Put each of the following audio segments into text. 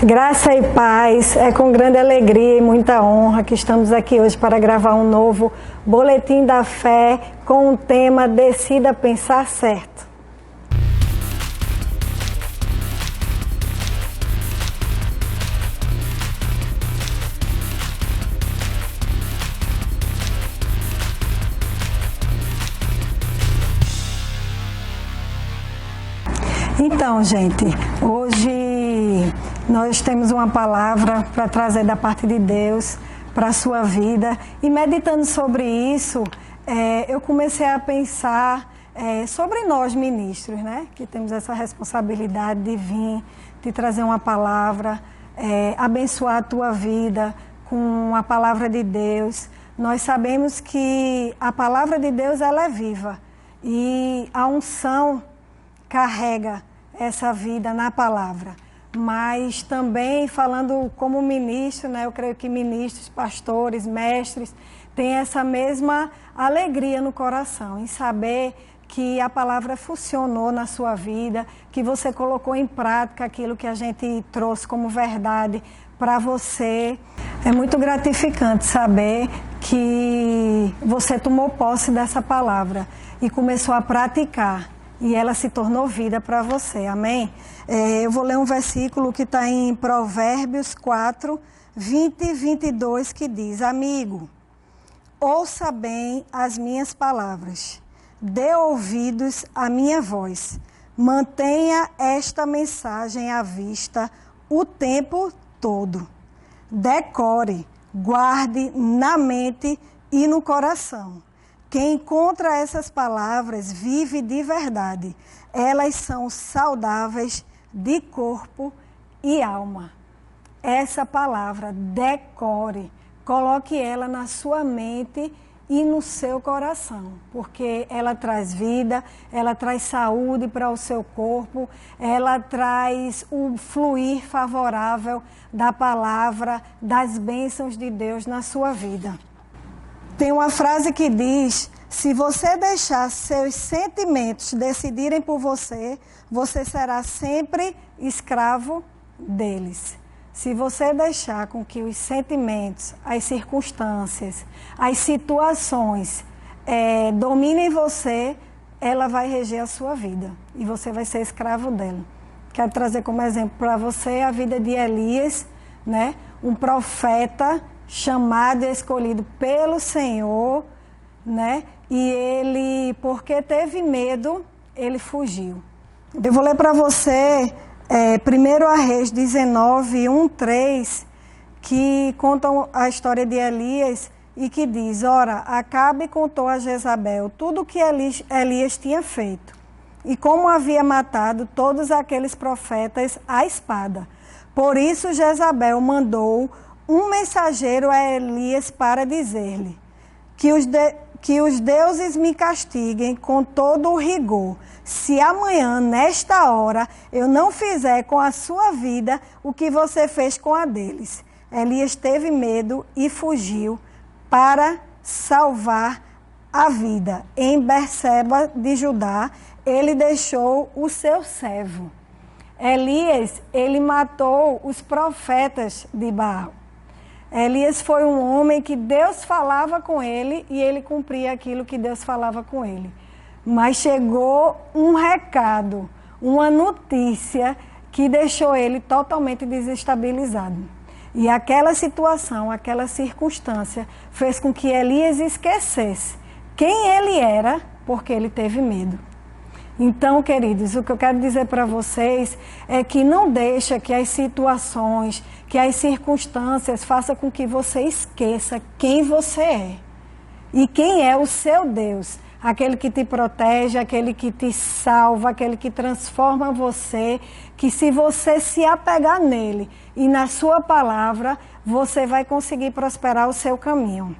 Graça e paz, é com grande alegria e muita honra que estamos aqui hoje para gravar um novo Boletim da Fé com o tema Decida Pensar Certo. Então, gente, hoje nós temos uma palavra para trazer da parte de Deus para a sua vida. E meditando sobre isso, eu comecei a pensar sobre nós ministros, né? Que temos essa responsabilidade de vir, de trazer uma palavra, abençoar a tua vida com a palavra de Deus. Nós sabemos que a palavra de Deus ela é viva e a unção carrega essa vida na palavra. Mas também falando como ministro, né, eu creio que ministros, pastores, mestres têm essa mesma alegria no coração em saber que a palavra funcionou na sua vida, que você colocou em prática aquilo que a gente trouxe como verdade para você. É muito gratificante saber que você tomou posse dessa palavra e começou a praticar. E ela se tornou vida para você, amém? Eu vou ler um versículo que está em Provérbios 4, 20 e 22, que diz: Amigo, ouça bem as minhas palavras, dê ouvidos à minha voz, mantenha esta mensagem à vista o tempo todo. Decore, guarde na mente e no coração. Quem encontra essas palavras vive de verdade. Elas são saudáveis de corpo e alma. Essa palavra, decore, coloque ela na sua mente e no seu coração, porque ela traz vida, ela traz saúde para o seu corpo, ela traz o fluir favorável da palavra, das bênçãos de Deus na sua vida. Tem uma frase que diz: se você deixar seus sentimentos decidirem por você, você será sempre escravo deles. Se você deixar com que os sentimentos, as circunstâncias, as situações dominem você, ela vai reger a sua vida e você vai ser escravo dela. Quero trazer como exemplo para você a vida de Elias, né? Um profeta chamado e escolhido pelo Senhor, né? E ele, porque teve medo, ele fugiu. Eu vou ler para você 1 Reis 19, 1-3, que contam a história de Elias e que diz: Ora, Acabe contou a Jezabel tudo o que Elias tinha feito e como havia matado todos aqueles profetas à espada. Por isso Jezabel mandou um mensageiro a Elias para dizer-lhe que os deuses me castiguem com todo o rigor, se amanhã, nesta hora, eu não fizer com a sua vida o que você fez com a deles. Elias teve medo e fugiu para salvar a vida. Em Berseba de Judá, ele deixou o seu servo. Elias, ele matou os profetas de Baal. Elias foi um homem que Deus falava com ele e ele cumpria aquilo que Deus falava com ele. Mas chegou um recado, uma notícia que deixou ele totalmente desestabilizado. E aquela situação, aquela circunstância fez com que Elias esquecesse quem ele era, porque ele teve medo. Então, queridos, o que eu quero dizer para vocês é que não deixa que as situações, que as circunstâncias façam com que você esqueça quem você é. E quem é o seu Deus, aquele que te protege, aquele que te salva, aquele que transforma você, que se você se apegar nele e na sua palavra, você vai conseguir prosperar o seu caminho.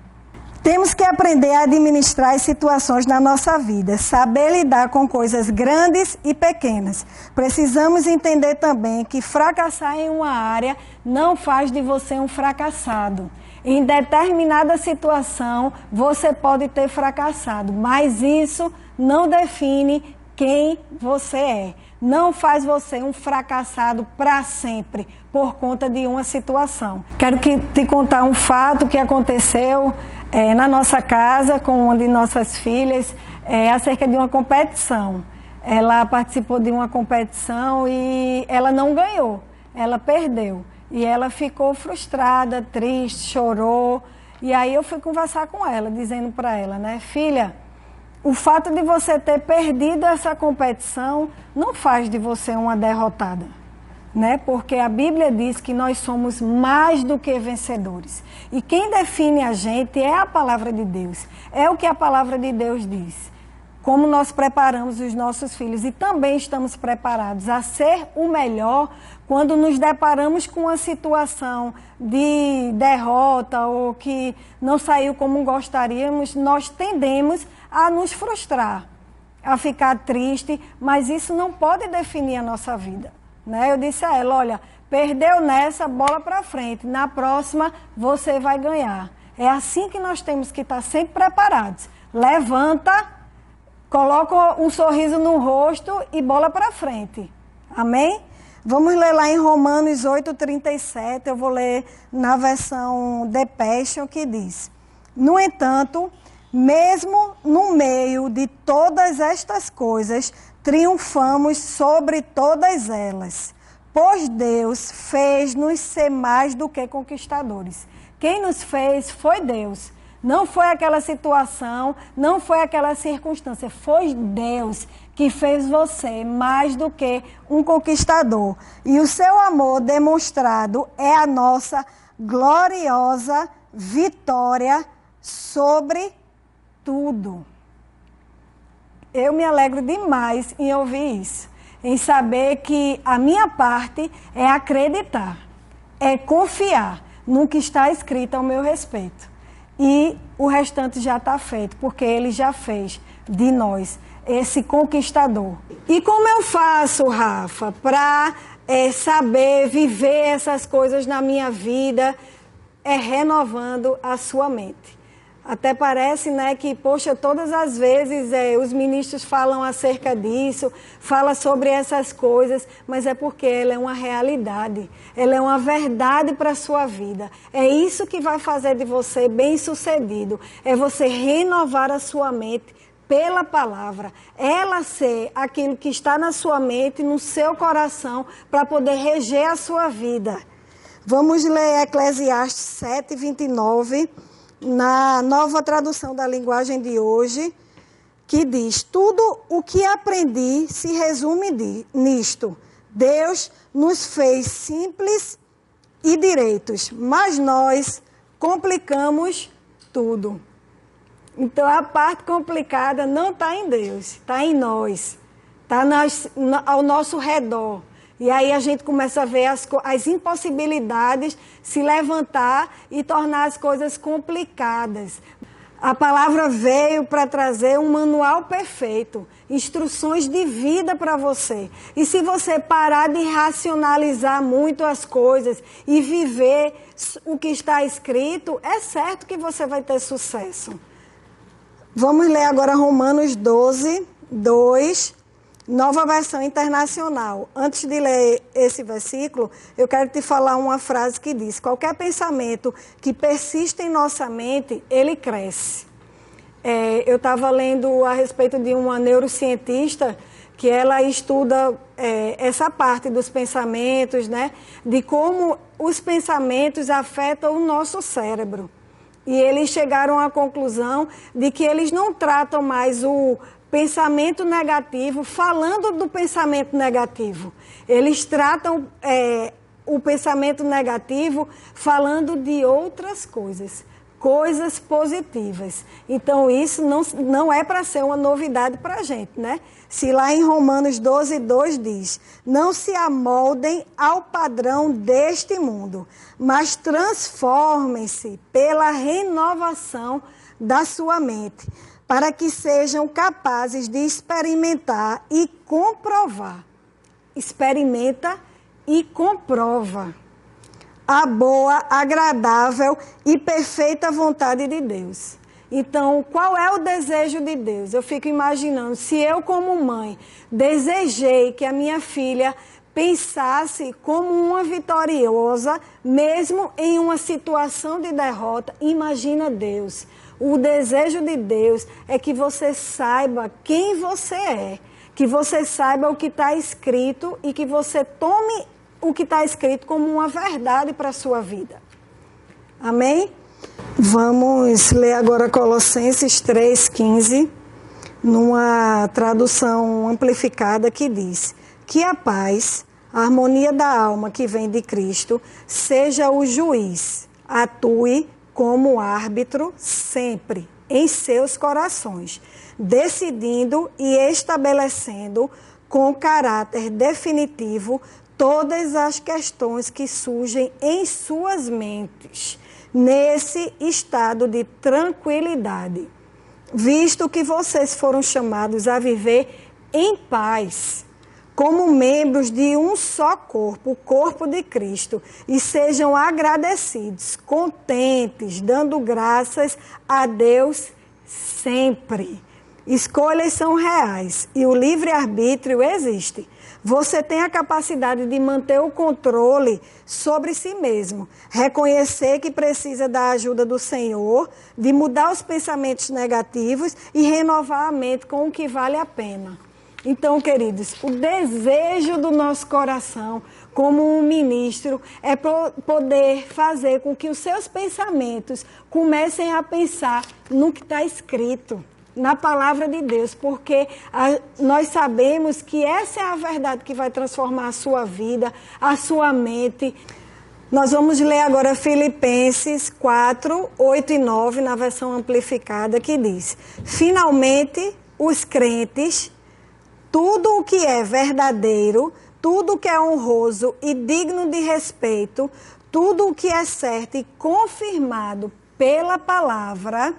Temos que aprender a administrar as situações na nossa vida, saber lidar com coisas grandes e pequenas. Precisamos entender também que fracassar em uma área não faz de você um fracassado. Em determinada situação, você pode ter fracassado, mas isso não define quem você é. Não faz você um fracassado para sempre por conta de uma situação. Quero te contar um fato que aconteceu na nossa casa com uma de nossas filhas acerca de uma competição. Ela participou de uma competição e ela não ganhou, ela perdeu. E ela ficou frustrada, triste, chorou. E aí eu fui conversar com ela, dizendo para ela, né, filha, o fato de você ter perdido essa competição não faz de você uma derrotada, né? Porque a Bíblia diz que nós somos mais do que vencedores. E quem define a gente é a palavra de Deus. É o que a palavra de Deus diz. Como nós preparamos os nossos filhos e também estamos preparados a ser o melhor quando nos deparamos com uma situação de derrota ou que não saiu como gostaríamos, nós tendemos a nos frustrar, a ficar triste, mas isso não pode definir a nossa vida, né? Eu disse a ela, olha, perdeu nessa, bola para frente, na próxima você vai ganhar. É assim que nós temos que estar sempre preparados. Levanta, coloca um sorriso no rosto e bola para frente. Amém? Vamos ler lá em Romanos 8:37, eu vou ler na versão The Passion, que diz: no entanto, mesmo no meio de todas estas coisas, triunfamos sobre todas elas, pois Deus fez-nos ser mais do que conquistadores. Quem nos fez foi Deus. Não foi aquela situação, não foi aquela circunstância, foi Deus que fez você mais do que um conquistador. E o seu amor demonstrado é a nossa gloriosa vitória sobre tudo. Eu me alegro demais em ouvir isso, em saber que a minha parte é acreditar, é confiar no que está escrito ao meu respeito. E o restante já está feito, porque Ele já fez de nós esse conquistador. E como eu faço, Rafa, para saber viver essas coisas na minha vida? É renovando a sua mente. Até parece, né, que, poxa, todas as vezes os ministros falam acerca disso, falam sobre essas coisas, mas é porque ela é uma realidade, ela é uma verdade para a sua vida. É isso que vai fazer de você bem-sucedido, é você renovar a sua mente pela palavra, ela ser aquilo que está na sua mente, no seu coração, para poder reger a sua vida. Vamos ler Eclesiastes 7:29, na Nova Tradução da Linguagem de Hoje, que diz: tudo o que aprendi se resume nisto. Deus nos fez simples e direitos, mas nós complicamos tudo. Então a parte complicada não está em Deus, está em nós, está ao nosso redor. E aí a gente começa a ver as impossibilidades se levantar e tornar as coisas complicadas. A palavra veio para trazer um manual perfeito, instruções de vida para você. E se você parar de racionalizar muito as coisas e viver o que está escrito, é certo que você vai ter sucesso. Vamos ler agora Romanos 12:2. Nova Versão Internacional. Antes de ler esse versículo, eu quero te falar uma frase que diz: qualquer pensamento que persiste em nossa mente, ele cresce. Eu estava lendo a respeito de uma neurocientista que ela estuda essa parte dos pensamentos, né? De como os pensamentos afetam o nosso cérebro. E eles chegaram à conclusão de que eles não tratam mais o pensamento negativo, falando do pensamento negativo. Eles tratam o pensamento negativo falando de outras coisas, coisas positivas. Então isso não é para ser uma novidade para a gente, né? Se lá em Romanos 12:2 diz: não se amoldem ao padrão deste mundo, mas transformem-se pela renovação da sua mente, para que sejam capazes de experimentar e comprovar. Experimenta e comprova a boa, agradável e perfeita vontade de Deus. Então, qual é o desejo de Deus? Eu fico imaginando, se eu como mãe desejei que a minha filha pensasse como uma vitoriosa, mesmo em uma situação de derrota, imagina Deus. O desejo de Deus é que você saiba quem você é, que você saiba o que está escrito e que você tome o que está escrito como uma verdade para a sua vida. Amém? Vamos ler agora Colossenses 3,15, numa tradução amplificada que diz: que a paz, a harmonia da alma que vem de Cristo, seja o juiz, atue como árbitro sempre em seus corações, decidindo e estabelecendo com caráter definitivo todas as questões que surgem em suas mentes, nesse estado de tranquilidade, visto que vocês foram chamados a viver em paz, como membros de um só corpo, o corpo de Cristo, e sejam agradecidos, contentes, dando graças a Deus sempre. Escolhas são reais e o livre-arbítrio existe. Você tem a capacidade de manter o controle sobre si mesmo, reconhecer que precisa da ajuda do Senhor, de mudar os pensamentos negativos e renovar a mente com o que vale a pena. Então, queridos, o desejo do nosso coração, como um ministro, é poder fazer com que os seus pensamentos comecem a pensar no que está escrito, na palavra de Deus, porque nós sabemos que essa é a verdade que vai transformar a sua vida, a sua mente. Nós vamos ler agora Filipenses 4, 8 e 9, na versão amplificada, que diz: finalmente, os crentes, tudo o que é verdadeiro, tudo o que é honroso e digno de respeito, tudo o que é certo e confirmado pela palavra,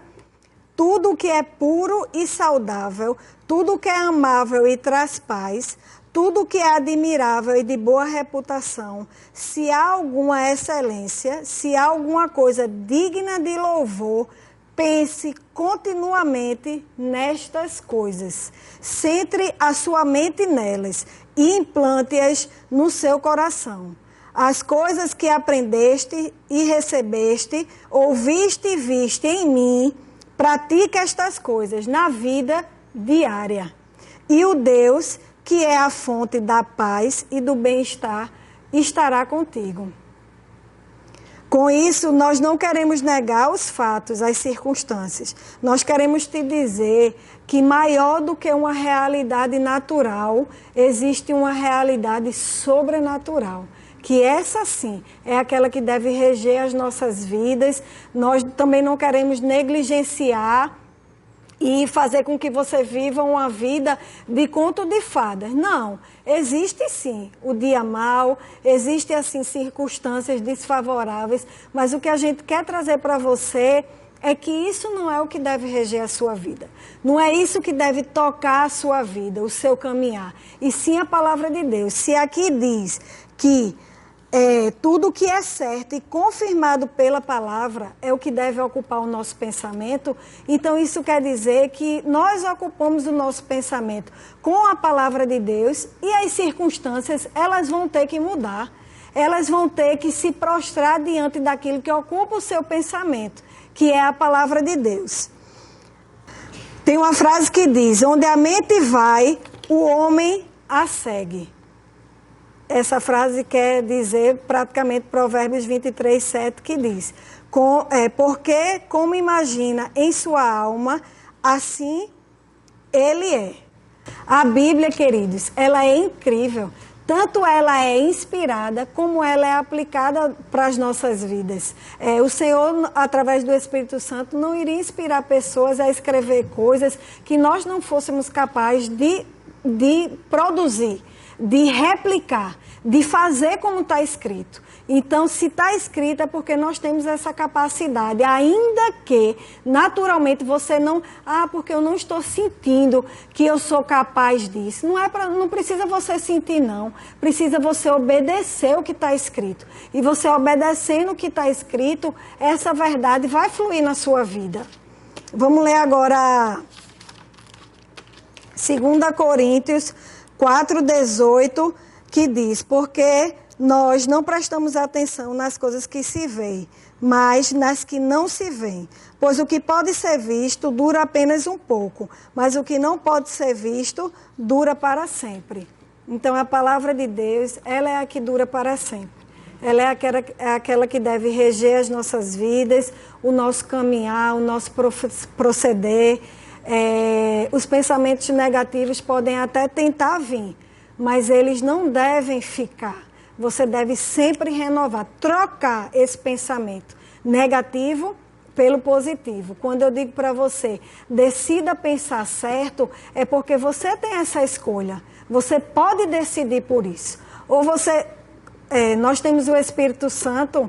tudo o que é puro e saudável, tudo o que é amável e traz paz, tudo o que é admirável e de boa reputação, se há alguma excelência, se há alguma coisa digna de louvor, pense continuamente nestas coisas. Centre a sua mente nelas e implante-as no seu coração. As coisas que aprendeste e recebeste, ouviste e viste em mim, pratique estas coisas na vida diária. E o Deus, que é a fonte da paz e do bem-estar, estará contigo. Com isso, nós não queremos negar os fatos, as circunstâncias. Nós queremos te dizer que maior do que uma realidade natural, existe uma realidade sobrenatural. Que essa sim é aquela que deve reger as nossas vidas. Nós também não queremos negligenciar e fazer com que você viva uma vida de conto de fadas. Não, existe sim o dia mau, existem assim circunstâncias desfavoráveis, mas o que a gente quer trazer para você é que isso não é o que deve reger a sua vida. Não é isso que deve tocar a sua vida, o seu caminhar, e sim a palavra de Deus. Se aqui diz que tudo que é certo e confirmado pela palavra é o que deve ocupar o nosso pensamento, então isso quer dizer que nós ocupamos o nosso pensamento com a palavra de Deus e as circunstâncias, elas vão ter que mudar. Elas vão ter que se prostrar diante daquilo que ocupa o seu pensamento, que é a palavra de Deus. Tem uma frase que diz: onde a mente vai, o homem a segue. Essa frase quer dizer praticamente Provérbios 23, 7, que diz: porque como imagina em sua alma, assim ele é. A Bíblia, queridos, ela é incrível. Tanto ela é inspirada, como ela é aplicada para as nossas vidas. O Senhor, através do Espírito Santo, não iria inspirar pessoas a escrever coisas que nós não fôssemos capazes de produzir, de replicar, de fazer como está escrito. Então, se está escrito é porque nós temos essa capacidade, ainda que naturalmente você não... porque eu não estou sentindo que eu sou capaz disso. Não precisa você sentir, não. Precisa você obedecer o que está escrito. E você obedecendo o que está escrito, essa verdade vai fluir na sua vida. Vamos ler agora 2 Coríntios 4,18, que diz: porque nós não prestamos atenção nas coisas que se veem, mas nas que não se veem. Pois o que pode ser visto dura apenas um pouco, mas o que não pode ser visto dura para sempre. Então a palavra de Deus, ela é a que dura para sempre. Ela é aquela que deve reger as nossas vidas, o nosso caminhar, o nosso proceder. Os pensamentos negativos podem até tentar vir, mas eles não devem ficar. Você deve sempre renovar, trocar esse pensamento negativo pelo positivo. Quando eu digo para você, decida pensar certo, é porque você tem essa escolha. Você pode decidir por isso. Ou você... nós temos o Espírito Santo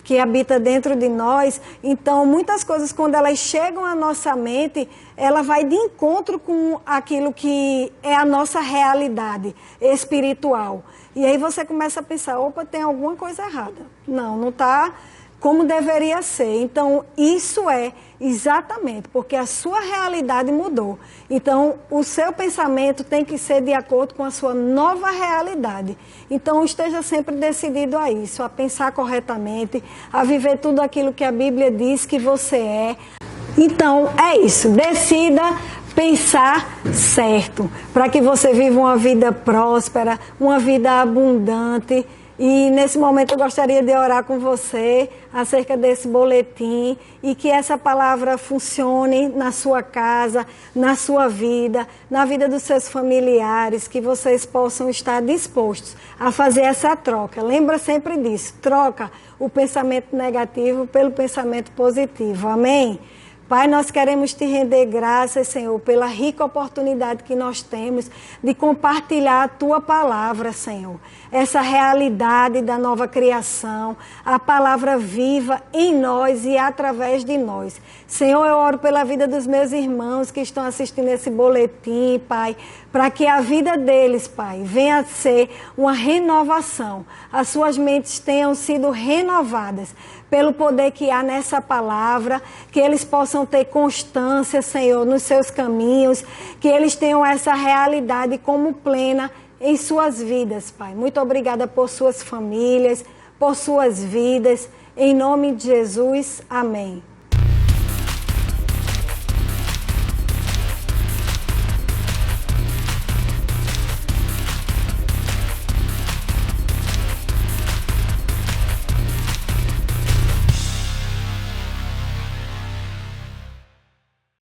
que habita dentro de nós, então muitas coisas, quando elas chegam à nossa mente, ela vai de encontro com aquilo que é a nossa realidade espiritual. E aí você começa a pensar, opa, tem alguma coisa errada. Não está como deveria ser. Então, isso é exatamente porque a sua realidade mudou. Então, o seu pensamento tem que ser de acordo com a sua nova realidade. Então, esteja sempre decidido a isso, a pensar corretamente, a viver tudo aquilo que a Bíblia diz que você é. Então, é isso. Decida pensar certo, para que você viva uma vida próspera, uma vida abundante. E nesse momento eu gostaria de orar com você acerca desse boletim e que essa palavra funcione na sua casa, na sua vida, na vida dos seus familiares, que vocês possam estar dispostos a fazer essa troca. Lembra sempre disso, troca o pensamento negativo pelo pensamento positivo. Amém? Pai, nós queremos te render graças, Senhor, pela rica oportunidade que nós temos de compartilhar a tua palavra, Senhor. Essa realidade da nova criação, a palavra viva em nós e através de nós. Senhor, eu oro pela vida dos meus irmãos que estão assistindo esse boletim, Pai, para que a vida deles, Pai, venha a ser uma renovação. As suas mentes tenham sido renovadas pelo poder que há nessa palavra, que eles possam ter constância, Senhor, nos seus caminhos, que eles tenham essa realidade como plena em suas vidas, Pai. Muito obrigada por suas famílias, por suas vidas. Em nome de Jesus, amém.